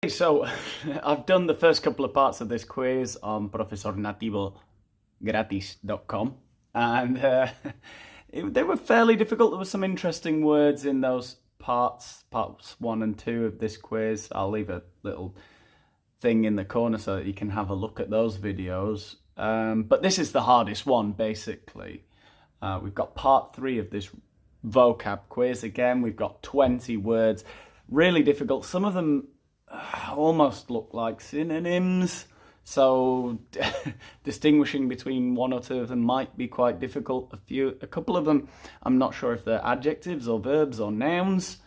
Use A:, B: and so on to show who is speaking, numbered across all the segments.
A: So, I've done the first couple of parts of this quiz on profesornativogratis.com, and they were fairly difficult. There were some interesting words in those parts 1 and 2 of this quiz. I'll leave a little thing in the corner so that you can have a look at those videos. But this is the hardest one, basically. We've got part 3 of this vocab quiz. Again, we've got 20 words. Really difficult. Some of them almost look like synonyms, so distinguishing between one or two of them might be quite difficult. A couple of them, I'm not sure if they're adjectives or verbs or nouns.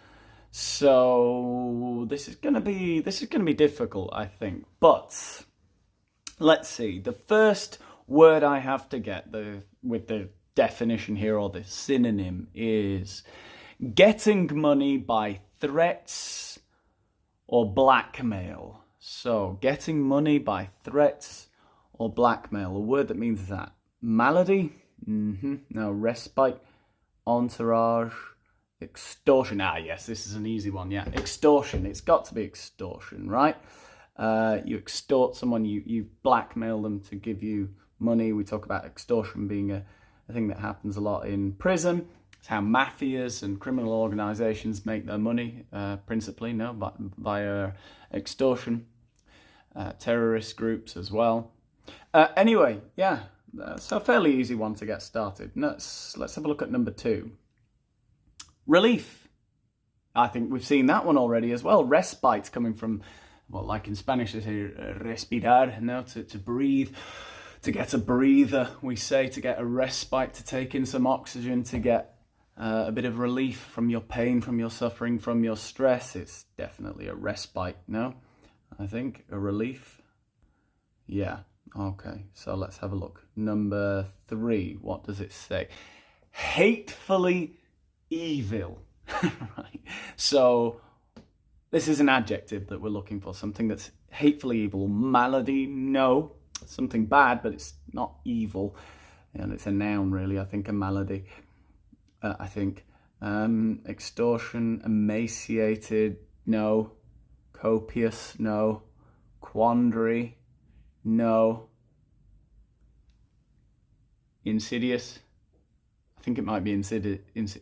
A: So this is gonna be difficult, I think. But let's see. The first word I have to get with the definition here, or the synonym, is getting money by threats or blackmail. So, getting money by threats or blackmail. A word that means that. Malady? No. Respite. Entourage. Extortion. Yes, this is an easy one. Yeah, extortion. It's got to be extortion, right? You extort someone, you blackmail them to give you money. We talk about extortion being a thing that happens a lot in prison. It's how mafias and criminal organisations make their money, principally, via extortion. Terrorist groups as well. Anyway, yeah, so a fairly easy one to get started. Let's have a look at number 2. Relief. I think we've seen that one already as well. Respite, coming from, well, like in Spanish, they say respirar, to breathe. To get a breather, we say, to get a respite, to take in some oxygen, to get a bit of relief from your pain, from your suffering, from your stress. It's definitely a respite, no? I think a relief. Yeah, okay, so let's have a look. Number 3, what does it say? Hatefully evil. Right. So this is an adjective that we're looking for, something that's hatefully evil. Malady, no. Something bad, but it's not evil. And it's a noun, really, I think, a malady. I think. Extortion, emaciated, no. Copious, no. Quandary, no. Insidious. I think it might be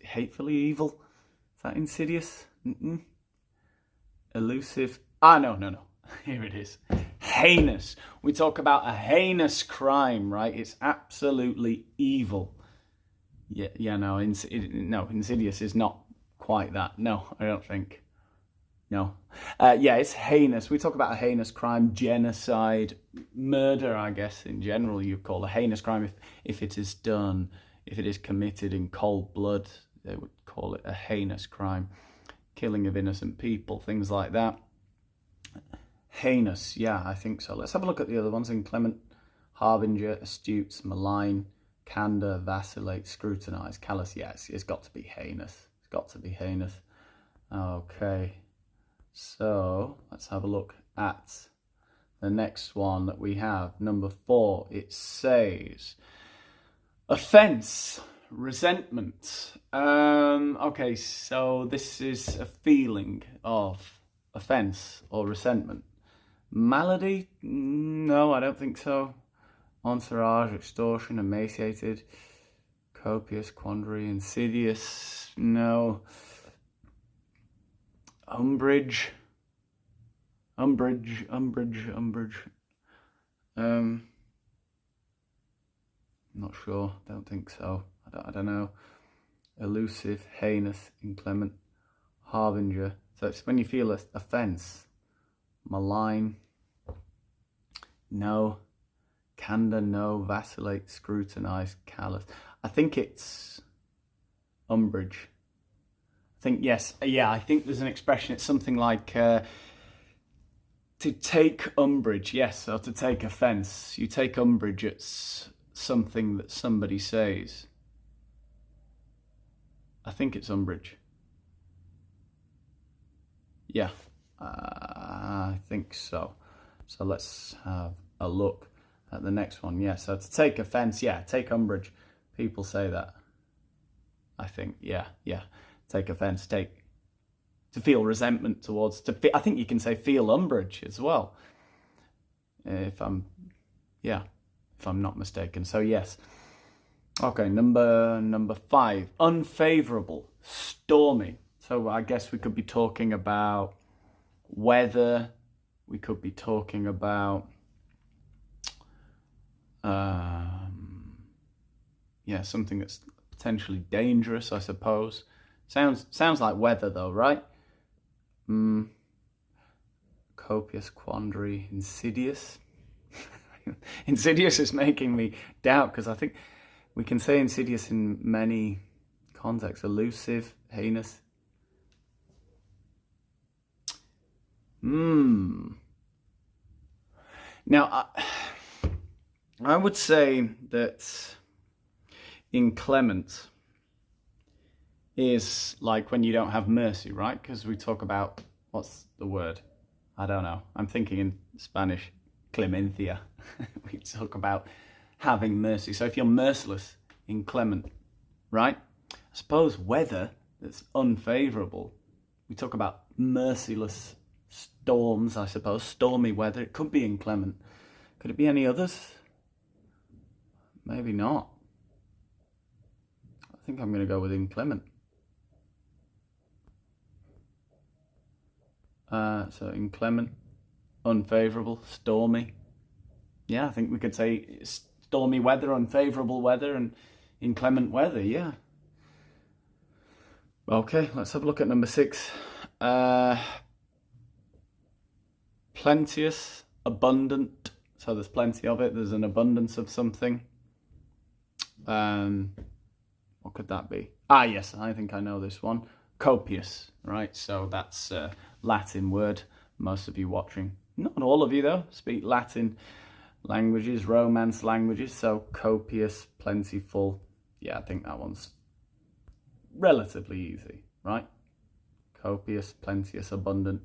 A: hatefully evil. Is that insidious? Elusive. No. Here it is. Heinous. We talk about a heinous crime, right? It's absolutely evil. No, insidious is not quite that. No, I don't think. No. It's heinous. We talk about a heinous crime, genocide, murder, I guess, in general, you call a heinous crime if it is done, if it is committed in cold blood, they would call it a heinous crime. Killing of innocent people, things like that. Heinous, yeah, I think so. Let's have a look at the other ones. Inclement, harbinger, astute, malign, candor, vacillate, scrutinise, callous. Yes, it's got to be heinous. It's got to be heinous. Okay, so let's have a look at the next one that we have. Number 4, it says offence, resentment. Okay, so this is a feeling of offence or resentment. Malady? No, I don't think so. Entourage, extortion, emaciated, copious, quandary, insidious. No. Umbrage. Not sure. Don't think so. I don't know. Elusive, heinous, inclement, harbinger. So it's when you feel offence. Malign. No. Candor, no. Vacillate, scrutinise, callous. I think it's umbrage. I think, yes. Yeah, I think there's an expression. It's something like to take umbrage. Yes, or to take offence. You take umbrage at something that somebody says. I think it's umbrage. Yeah, I think so. So let's have a look at the next one. Yeah, so to take offence, yeah, take umbrage. People say that. I think, yeah. Take offence, take to feel resentment towards. I think you can say feel umbrage as well, if I'm not mistaken. So yes. Okay, number 5, unfavourable, stormy. So I guess we could be talking about weather. We could be talking about something that's potentially dangerous, I suppose. Sounds like weather though, right? Copious, quandary, insidious. Insidious is making me doubt, because I think we can say insidious in many contexts. Elusive, heinous. Now, I would say that inclement is like when you don't have mercy, right? Because we talk about, what's the word? I don't know. I'm thinking in Spanish, clemencia. We talk about having mercy. So if you're merciless, inclement, right? I suppose weather that's unfavourable, we talk about merciless storms, I suppose. Stormy weather. It could be inclement. Could it be any others? Maybe not. I think I'm going to go with inclement. So inclement, unfavourable, stormy. Yeah, I think we could say stormy weather, unfavourable weather, and inclement weather, yeah. Okay, let's have a look at number 6. Plenteous, abundant. So there's plenty of it. There's an abundance of something. What could that be? Yes, I think I know this one. Copious, right? So that's a Latin word. Most of you watching, not all of you though, speak Latin languages, Romance languages. So copious, plentiful. Yeah, I think that one's relatively easy, right? Copious, plenteous, abundant.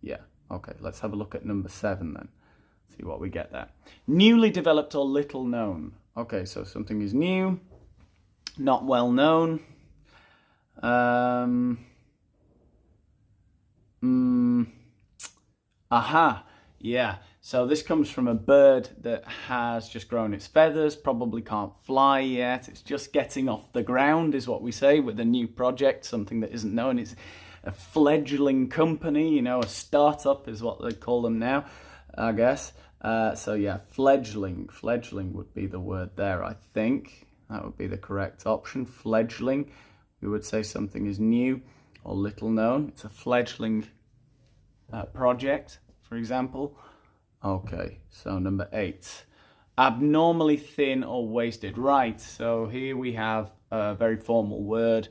A: Yeah, okay, let's have a look at number 7 then. See what we get there. Newly developed or little known. Okay, so something is new, not well known. Yeah. So this comes from a bird that has just grown its feathers, probably can't fly yet. It's just getting off the ground, is what we say, with a new project, something that isn't known. It's a fledgling company, you know, a startup is what they call them now, I guess. So yeah, fledgling would be the word there, I think. That would be the correct option, fledgling. We would say something is new or little known. It's a fledgling project, for example. Okay, so number 8. Abnormally thin or wasted. Right, so here we have a very formal word.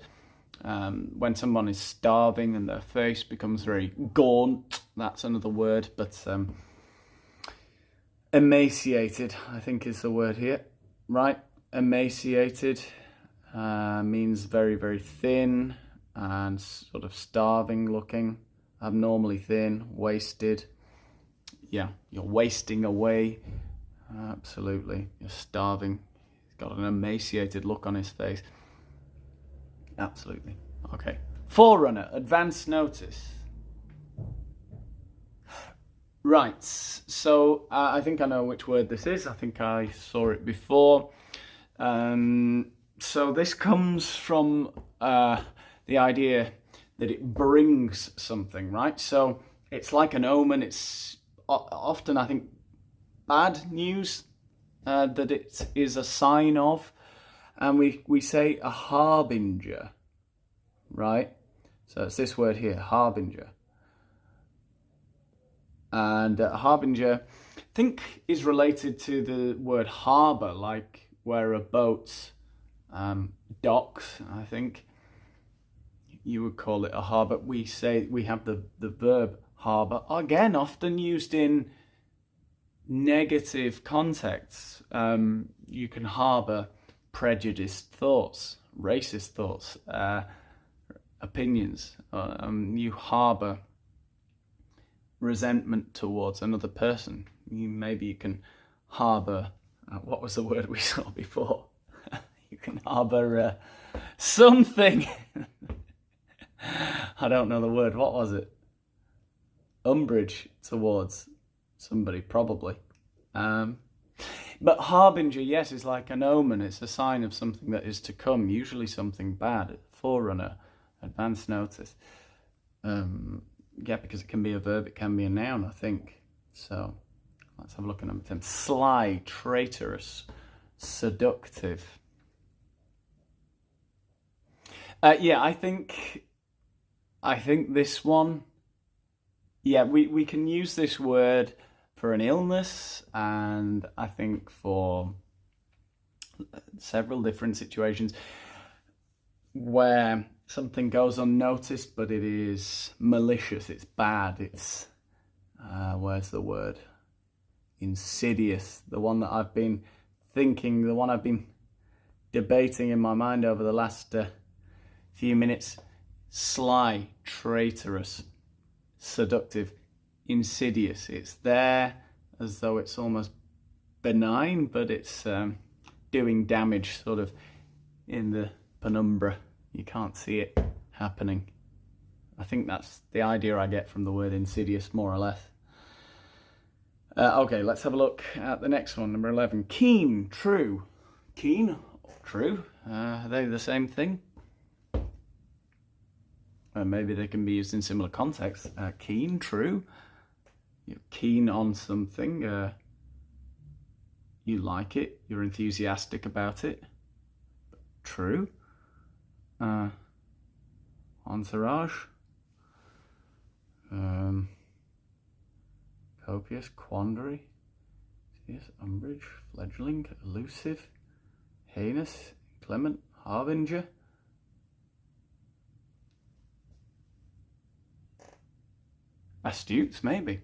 A: When someone is starving and their face becomes very gaunt, that's another word, but emaciated, I think is the word here, right? Emaciated means very, very thin and sort of starving looking. Abnormally thin, wasted. Yeah, you're wasting away. Absolutely, you're starving. He's got an emaciated look on his face. Absolutely. Okay. Forerunner, advance notice. Right, so I think I know which word this is. I think I saw it before. So this comes from the idea that it brings something, right? So it's like an omen. It's often, I think, bad news that it is a sign of. And we say a harbinger, right? So it's this word here, harbinger. And harbinger, I think, is related to the word harbour, like where a boat docks, I think. You would call it a harbour. We say we have the verb harbour, again, often used in negative contexts. You can harbour prejudiced thoughts, racist thoughts, opinions. You harbour resentment towards another person. Maybe you can harbour, what was the word we saw before? You can harbour something. I don't know the word. What was it? Umbrage towards somebody, probably. But Harbinger, yes, is like an omen. It's a sign of something that is to come, usually something bad. Forerunner, advance notice. Yeah, because it can be a verb, it can be a noun, I think. So let's have a look at number 10. Sly, traitorous, seductive. Yeah, I think this one, yeah, we can use this word for an illness, and I think for several different situations where something goes unnoticed, but it is malicious, it's bad, it's, where's the word? Insidious, the one that I've been thinking, the one I've been debating in my mind over the last few minutes. Sly, traitorous, seductive, insidious. It's there as though it's almost benign, but it's doing damage sort of in the penumbra. You can't see it happening. I think that's the idea I get from the word insidious, more or less. Okay, let's have a look at the next one, number 11. Keen, true. Keen or true? Are they the same thing? Maybe they can be used in similar contexts. Keen, true. You're keen on something. You like it. You're enthusiastic about it. True. Entourage. Copious, quandary. Yes, umbrage, fledgling, elusive, heinous, clement, harbinger. Astute, maybe.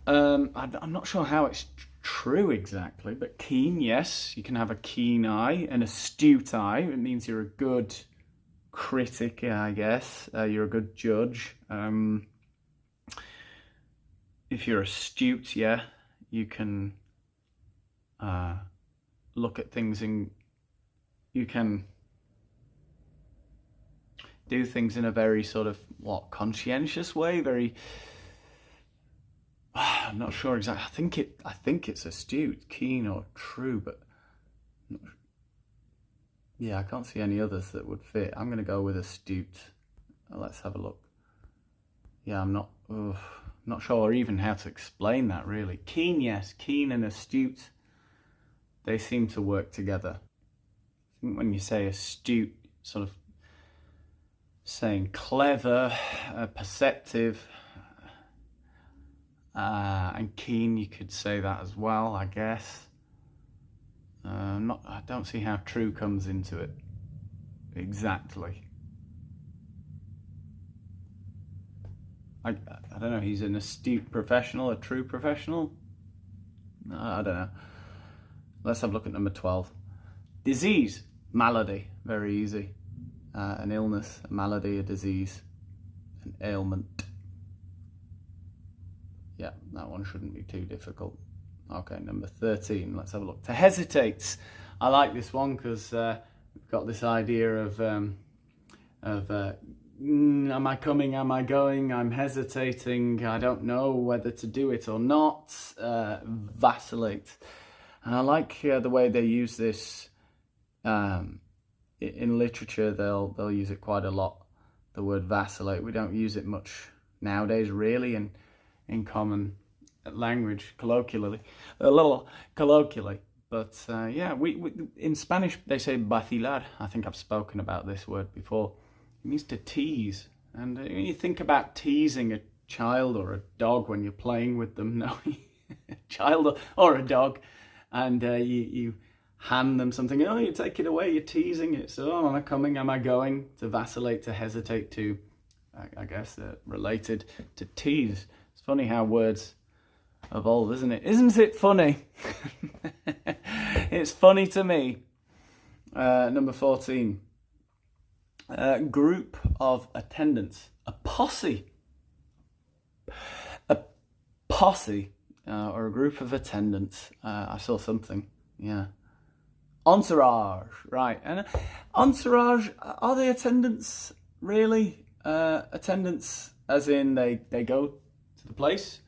A: I'm not sure how it's true exactly, but keen, yes. You can have a keen eye, an astute eye. It means you're a good critic, I guess. You're a good judge. If you're astute, yeah, you can look at things and you can do things in a very sort of, conscientious way, very, I'm not sure exactly. I think it's astute, keen or true, but yeah, I can't see any others that would fit. I'm going to go with astute. Let's have a look. Yeah, I'm not sure even how to explain that, really. Keen, yes, keen and astute, they seem to work together. I think when you say astute, sort of saying clever, perceptive, and keen, you could say that as well, I guess. I don't see how true comes into it exactly. I don't know, he's an astute professional, a true professional? No, I don't know. Let's have a look at number 12. Disease, malady, very easy. An illness, a malady, a disease, an ailment. Yeah, that one shouldn't be too difficult. Okay, number 13, let's have a look. To hesitate. I like this one because we've got this idea of am I coming, am I going, I'm hesitating, I don't know whether to do it or not, vacillate. And I like the way they use this in literature. They'll use it quite a lot, the word vacillate. We don't use it much nowadays, really, in common language, colloquially, a little colloquially. But yeah, we in Spanish they say vacilar. I think I've spoken about this word before. It means to tease. And when you think about teasing a child or a dog when you're playing with them, no, a child or a dog, and you hand them something, you take it away, you're teasing it. So, am I coming, am I going? To vacillate, to hesitate, to, I guess, related to tease. It's funny how words evolve, isn't it? Isn't it funny? It's funny to me. Number 14. Group of attendants. A posse. A posse, or a group of attendants. I saw something, yeah. Entourage, right. And Entourage, are they attendants, really? Attendants as in they go to the place?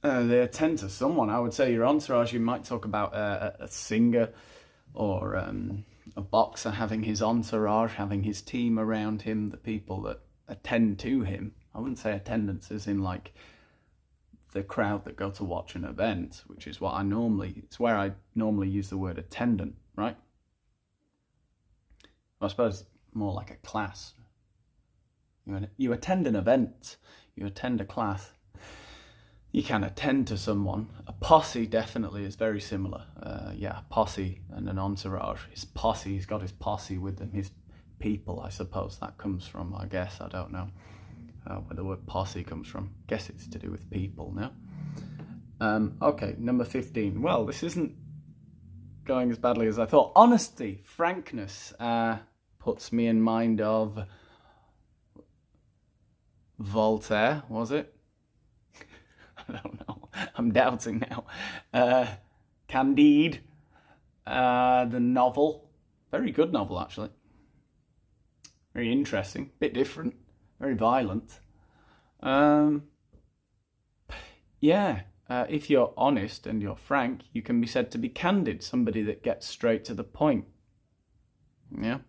A: They attend to someone. I would say your entourage, you might talk about a singer or a boxer having his entourage, having his team around him, the people that attend to him. I wouldn't say attendance as in like the crowd that go to watch an event, which is what it's where I normally use the word attendant, right? I suppose more like a class. You attend an event, you attend a class. You can attend to someone. A posse definitely is very similar. A posse and an entourage. His posse, he's got his posse with him, his people, I suppose that comes from, I guess, I don't know where the word posse comes from. Guess it's to do with people now. Okay, number 15. Well, this isn't going as badly as I thought. Honesty, frankness, puts me in mind of Voltaire, was it? I don't know. I'm doubting now. Candide, the novel. Very good novel, actually. Very interesting. Bit different. Very violent. If you're honest and you're frank, you can be said to be candid. Somebody that gets straight to the point. Yeah.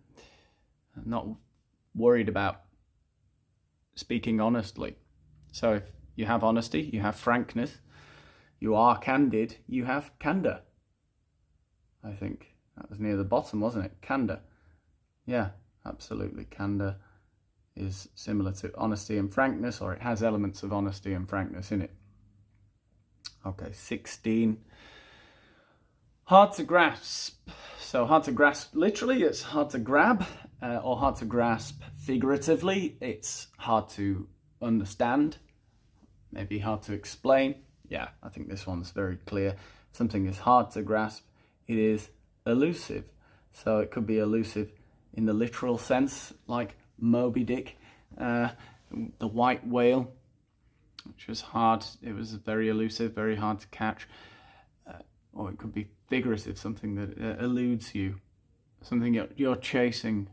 A: Not worried about speaking honestly. So if you have honesty, you have frankness, you are candid, you have candor. I think that was near the bottom, wasn't it? Candor. Yeah, absolutely. Candor is similar to honesty and frankness, or it has elements of honesty and frankness in it. Okay, 16. Hard to grasp. So hard to grasp, literally, it's hard to grab, or hard to grasp figuratively. It's hard to understand. Maybe hard to explain. Yeah, I think this one's very clear. Something is hard to grasp. It is elusive. So it could be elusive in the literal sense, like Moby Dick, the white whale, which was hard. It was very elusive, very hard to catch. Or it could be figurative, something that eludes you. Something you're chasing,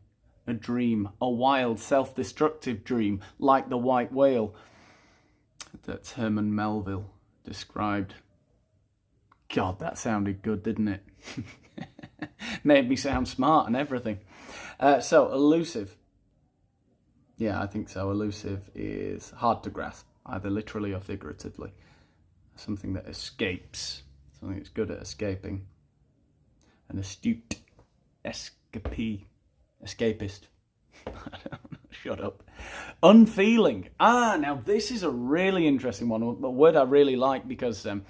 A: a dream, a wild, self-destructive dream, like the white whale that Herman Melville described. God, that sounded good, didn't it? Made me sound smart and everything. So, elusive. Yeah, I think so. Elusive is hard to grasp, either literally or figuratively. Something that escapes. Something that's good at escaping. An astute escapist. I don't know. Shut up. Unfeeling. Now this is a really interesting one. A word I really like because I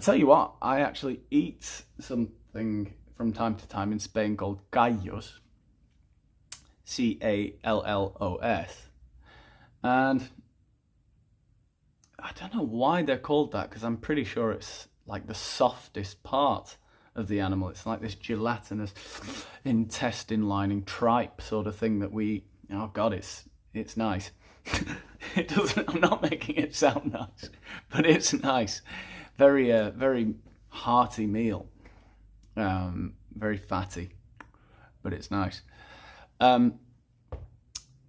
A: tell you what, I actually eat something from time to time in Spain called callos. C-A-L-L-O-S. And I don't know why they're called that, because I'm pretty sure it's like the softest part of the animal. It's like this gelatinous intestine lining tripe sort of thing that we eat. Oh God, it's nice. It doesn't. I'm not making it sound nice, but it's nice. Very very hearty meal. Very fatty, but it's nice.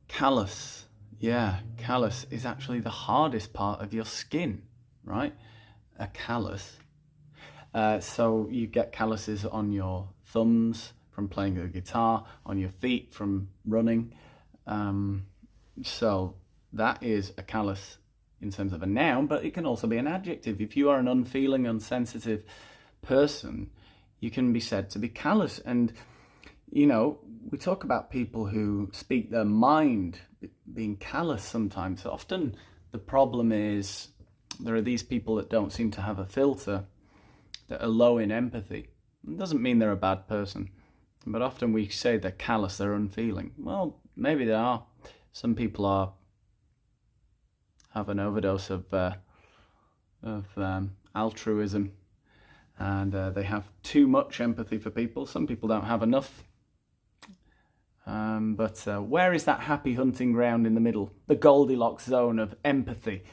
A: Callus. Yeah, callus is actually the hardest part of your skin, right? A callus. So you get calluses on your thumbs from playing the guitar, on your feet from running. So that is a callus in terms of a noun, but it can also be an adjective. If you are an unfeeling, unsensitive person, you can be said to be callous. And, you know, we talk about people who speak their mind being callous sometimes. Often the problem is there are these people that don't seem to have a filter, that are low in empathy. It doesn't mean they're a bad person, but often we say they're callous, they're unfeeling. Well, maybe they are. Some people have an overdose of altruism, and they have too much empathy for people. Some people don't have enough. But where is that happy hunting ground in the middle? The Goldilocks zone of empathy.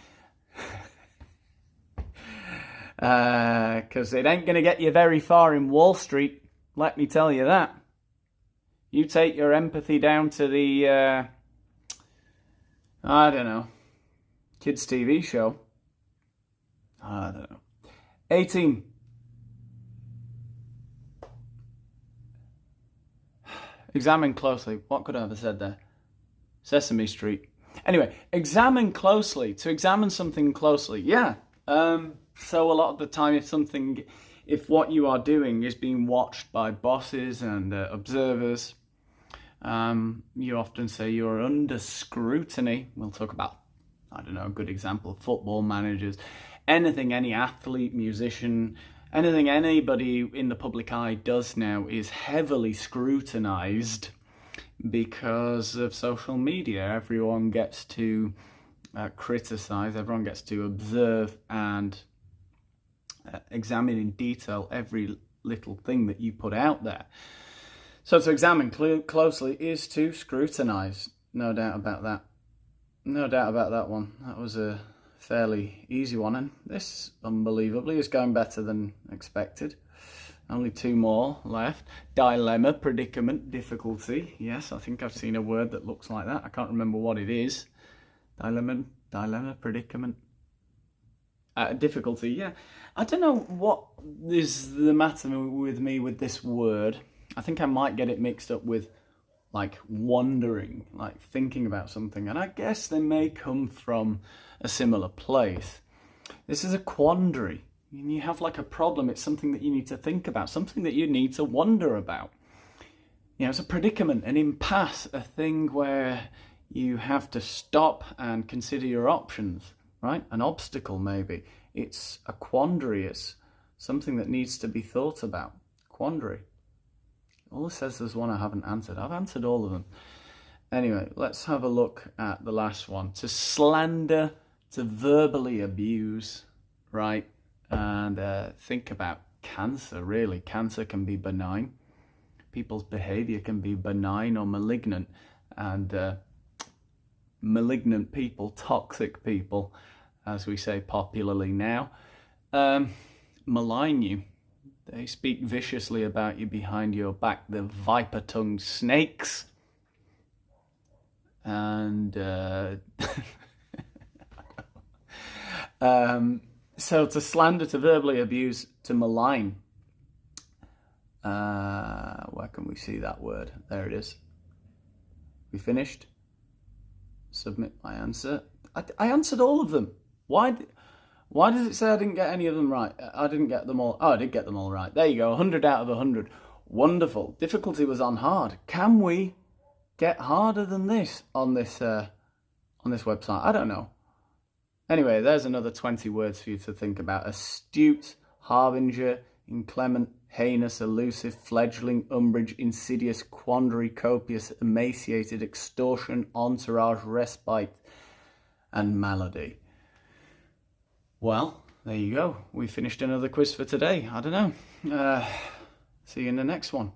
A: Because it ain't going to get you very far in Wall Street, let me tell you that. You take your empathy down to the, I don't know, kids' TV show. I don't know. 18. Examine closely. What could I have said there? Sesame Street. Anyway, examine closely. To examine something closely. Yeah. So a lot of the time, if what you are doing is being watched by bosses and observers, you often say you're under scrutiny. We'll talk about, I don't know, a good example, football managers, anything any athlete, musician, anything anybody in the public eye does now is heavily scrutinized because of social media. Everyone gets to criticize, everyone gets to observe and examine in detail every little thing that you put out there. So to examine closely is to scrutinize. No doubt about that. No doubt about that one. That was a fairly easy one, and this, unbelievably, is going better than expected. Only 2 more left. Dilemma, predicament, difficulty. Yes, I think I've seen a word that looks like that. I can't remember what it is. Dilemma, predicament. Difficulty, yeah. I don't know what is the matter with me with this word. I think I might get it mixed up with, like, wondering, like thinking about something. And I guess they may come from a similar place. This is a quandary. You have like a problem. It's something that you need to think about, something that you need to wonder about. You know, it's a predicament, an impasse, a thing where you have to stop and consider your options, right? An obstacle, maybe. It's a quandary. It's something that needs to be thought about. Quandary. All it says there's one I haven't answered. I've answered all of them. Anyway, let's have a look at the last one. To slander, to verbally abuse, right? And think about cancer, really. Cancer can be benign. People's behavior can be benign or malignant. And malignant people, toxic people, as we say popularly now, malign you. They speak viciously about you behind your back. The viper-tongued snakes. And so to slander, to verbally abuse, to malign. Where can we see that word? There it is. We finished? Submit my answer. I answered all of them. Why does it say I didn't get any of them right? I didn't get them all. Oh, I did get them all right. There you go. 100 out of 100. Wonderful. Difficulty was on hard. Can we get harder than this on this website? I don't know. Anyway, there's another 20 words for you to think about. Astute, harbinger, inclement, heinous, elusive, fledgling, umbrage, insidious, quandary, copious, emaciated, extortion, entourage, respite, and malady. Well, there you go. We finished another quiz for today. I don't know. See you in the next one.